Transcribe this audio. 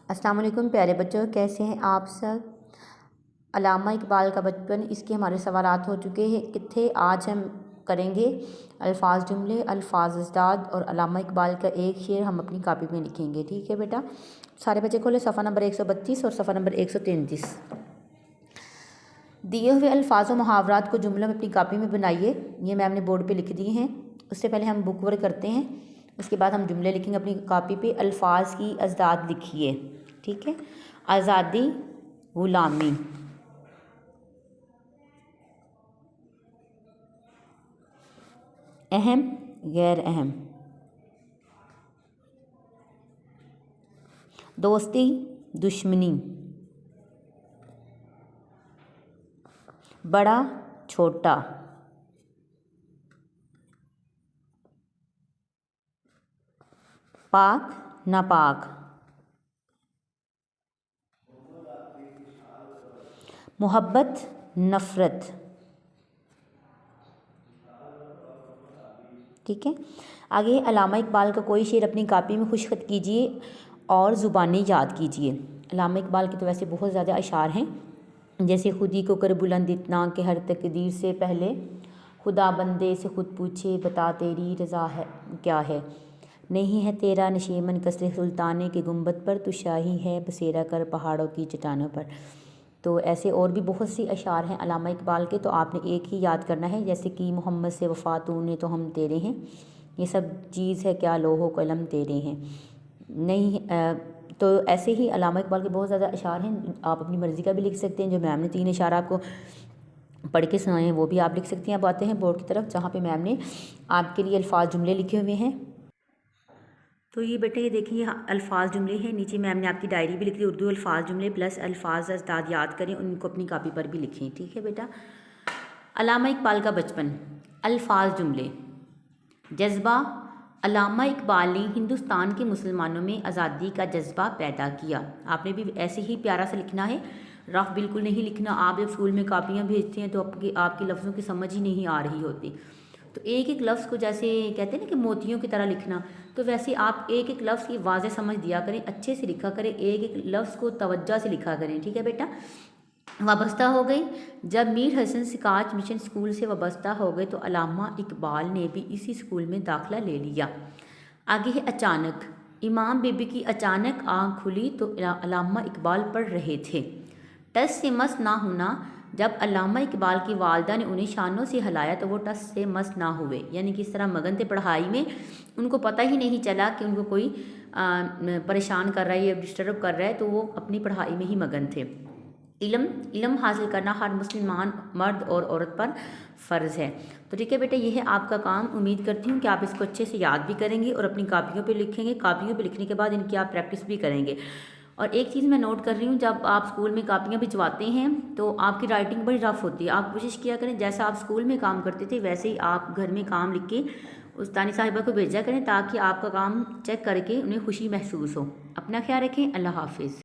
अस्सलाम वालेकुम प्यारे बच्चों, कैसे हैं आप सब। अल्लामा इकबाल का बचपन, इसके हमारे सवालात हो चुके हैं कितने। आज हम करेंगे अल्फाज जुमले, अल्फाज अजदाद और अल्लामा इकबाल का एक शेर हम अपनी कापी में लिखेंगे। ठीक है बेटा, सारे बच्चे खोले सफ़ा नंबर 132 और सफ़ा नंबर 133। दिए हुए अल्फाज और मुहावरात को जुमलों में अपनी कापी में बनाइए। ये मैम ने बोर्ड पे लिख दिए हैं। उससे पहले हम बुक वर्क करते हैं, उसके बाद हम जुमले लिखेंगे अपनी कापी पे। अल्फाज की अजदाद लिखिए। ठीक है, आज़ादी, ग़ुलामी, अहम, गैर अहम, दोस्ती, दुश्मनी, बड़ा, छोटा, पाक, नापाक, मोहब्बत, नफ़रत। ठीक है, आगे अल्लामा इकबाल का कोई शेर अपनी कापी में खुशखत कीजिए और ज़ुबानी याद कीजिए। अल्लामा इकबाल के तो वैसे बहुत ज़्यादा अशार हैं, जैसे खुदी को कर बुलंद इतना कि हर तकदीर से पहले खुदा बंदे से खुद पूछे बता तेरी रज़ा है क्या है। नहीं है तेरा नशीमन कसरे सुल्ताने के गुंबद पर, तो शाही है बसेरा कर पहाड़ों की चट्टानों पर। तो ऐसे और भी बहुत सी अशार हैं अल्लामा इकबाल के, तो आपने एक ही याद करना है, जैसे कि मोहम्मद से वफ़ा तूने तो हम तेरे हैं, ये सब चीज़ है क्या लोहो कलम तेरे हैं। नहीं तो ऐसे ही अल्लामा इकबाल के बहुत ज़्यादा अशार हैं। आप अपनी मर्ज़ी का भी लिख सकते हैं। जो मैम ने 3 अशार आपको पढ़ के सुनाए हैं वो भी आप लिख सकती हैं। अब आते हैं बोर्ड की तरफ, जहाँ पे मैम ने आपके लिए अल्फाज जुमले लिखे हुए हैं। तो ये बेटे ये देखिए अल्फाज जुमले हैं। नीचे मैम ने आपकी डायरी भी लिख दी, उर्दू अल्फाज जुमले प्लस अल्फाज अजदाद याद करें, उनको अपनी कापी पर भी लिखें। ठीक है बेटा, अल्लामा इकबाल का बचपन। अल्फाज जुमले। जज्बा। अल्लामा इकबाल ने हिंदुस्तान के मुसलमानों में आज़ादी का जज्बा पैदा किया। आपने भी ऐसे ही प्यारा सा लिखना है, रफ बिल्कुल नहीं लिखना। आप जब स्कूल में कापियाँ भेजते हैं तो आपके लफ्ज़ों की समझ ही नहीं आ रही होती, तो एक एक लफ्ज़ को जैसे कहते हैं ना कि मोतियों की तरह लिखना, तो वैसे आप एक एक लफ्ज़ की वाज़े समझ दिया करें, अच्छे से लिखा करें, एक एक लफ्ज़ को तवज्जो से लिखा करें। ठीक है बेटा, वाबस्ता हो गई। जब मीर हसन सिकाज मिशन स्कूल से वाबस्ता हो गए तो अल्लामा इकबाल ने भी इसी स्कूल में दाखिला ले लिया। आगे है अचानक। इमाम बीबी की अचानक आँख खुली तो अल्लामा इकबाल पढ़ रहे थे। टस से मस ना होना। जब अल्लामा इकबाल की वालदा ने उन्हें शानों से हिलाया तो वो टस से मस ना हुए, यानी कि इस तरह मगन थे पढ़ाई में, उनको पता ही नहीं चला कि उनको कोई परेशान कर रहा है या डिस्टर्ब कर रहा है, तो वो अपनी पढ़ाई में ही मगन थे। इल्म हासिल करना हर मुसलमान मर्द और औरत पर फ़र्ज़ है। तो ठीक है बेटा, ये है आपका काम। उम्मीद करती हूँ कि आप इसको अच्छे से याद भी करेंगे और अपनी कापियों पे लिखेंगे। कापियों पे लिखने के बाद इनकी आप प्रैक्टिस भी करेंगे। और एक चीज़ मैं नोट कर रही हूँ, जब आप स्कूल में कापियाँ भिजवाते हैं तो आपकी राइटिंग बड़ी रफ़ होती है। आप कोशिश किया करें जैसा आप स्कूल में काम करते थे वैसे ही आप घर में काम लिख के उस्तानी साहिबा को भेजा करें, ताकि आपका काम चेक करके उन्हें खुशी महसूस हो। अपना ख्याल रखें। अल्लाह हाफिज़।